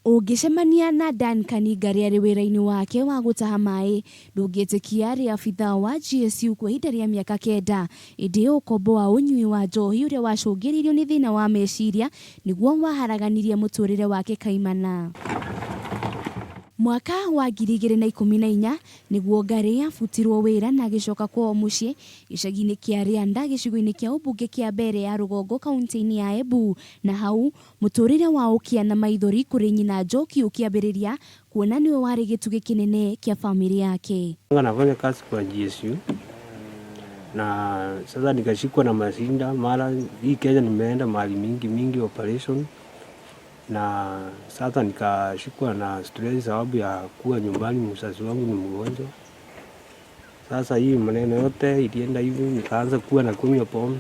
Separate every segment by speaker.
Speaker 1: Ũngĩcemania na Duncan Ngari arĩ wĩra-inĩ wake wa gũtaha maĩ, ndũngĩtĩkia arĩ abithaa wa GSU kwa ihinda rĩa mĩaka 9, ĩndĩ ũkombo wa ũnyui wa njohi ũrĩa wacũngĩrĩirio nĩ thĩna wa meciria nĩguo waharaganirie mũtũrĩre wake kaimana. Mwaka wa 2014 nĩguo Ngari abutirwo wĩra na agĩcoka kwao mũciĩ gĩcagi-inĩ kĩa Rĩanda gĩcigo-inĩ kĩa ũmbunge kĩa mbere ya Rũgongo kaunti-inĩ ya Embu, na hau mũtũrĩre wa ũkĩa maithori kũrĩ nyina Njoki ũkĩambĩrĩria kuona nĩwe warĩ gĩtugĩ kĩnene kĩa family yake.
Speaker 2: Nafanya kazi kwa GSU na sasa nikashikwa na masinda mara hii Kenya, nimeenda mahali mingi operation, na sasa nikashikwa na stress sababu ya kuwa nyumbani, mzazi wangu ni mgonjwa. Sasa hii maneno yote ilienda hivi, nikaanza kuwa na kunywa pombe,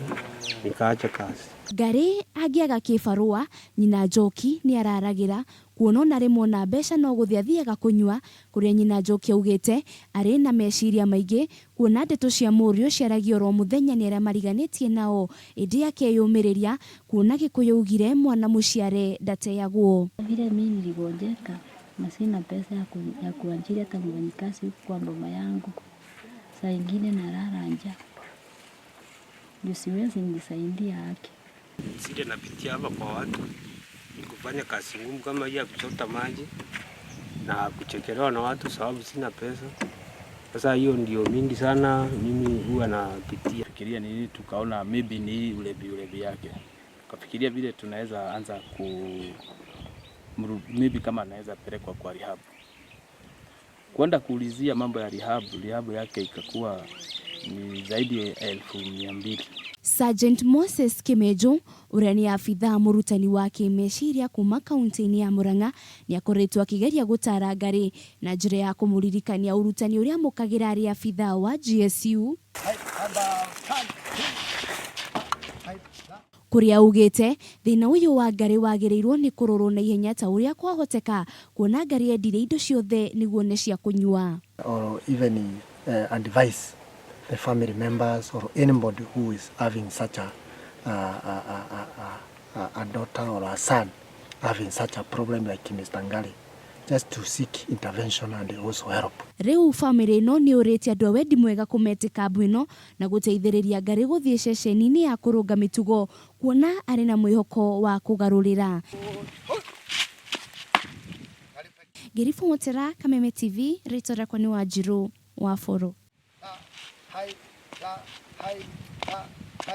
Speaker 2: nikaacha kazi.
Speaker 1: Ngari agĩaga kĩbarũa, nyina Njoki nĩ araragira kuona ona rĩmwe na mbeca no gũthĩ athiaga kunyua, kũrĩa nyina Njoki augĩte arĩ na meciria maingĩ kuona ndeto cia mũriũ ciaragio ro mũthenya nĩ arĩa mariganĩtie nao, ĩndĩ akeyũmĩrĩria kuona Gĩkũyũ augire mwana mũciare ndateagwo.
Speaker 3: Vile mimi niligonjeka na sina pesa ya kuajiri hata mfanyikazi kwa boma yangu, saa ingine nalala njaa, ndio siwezi nisaidia haki.
Speaker 2: Sije napitia hapa kwa watu kufanya kazi ngumu kama hii ya kuchota maji na kuchekelewa na watu sababu sina pesa. Sasa hiyo ndio mingi sana mimi huwa napitia.
Speaker 4: Fikiria nini, tukaona maybe ni ulevi yake. Kafikiria vile tunaweza anza maybe kama anaweza pelekwa kwa rehab. Kwenda kuulizia mambo ya rehab yake ikakuwa ni zaidi ya 1200.
Speaker 1: Sergeant Moses Kimejo ũrĩa nĩ abithaa mũrutani wake meciria kuma kaunti-inĩ ya Murang'a nĩ akoretwo akĩgeria gũtara Ngari na njĩra ya kũmũririkania ũrutani ũrĩa mũkagĩra arĩ abithaa wa GSU, kũrĩa augĩte thĩna ũyũ wa Ngari wagĩrĩirwo nĩ kũrorwo na ihenya ta ũrĩa kwahoteka kuona Ngari endire indo ciothe nĩguo nĩ cia kunyua.
Speaker 5: Or even advise the family members or anybody who is having such a daughter or a son having such a problem like Mr. Ngari, just to seek intervention and also help.
Speaker 1: Rĩu family no nĩ ũrĩtie andũ a wendi mwega kũmetĩka mbu ĩno na gũteithĩrĩria Ngari gũthiĩ ceceni-inĩ ya kũrũnga mĩtugo kuona arĩ na mwĩhoko wa kũgarũrĩra. Ngĩribũ Mutera, Kameme TV, rĩtwa rĩakwa nĩ Wanjirũ wa Bũrũ.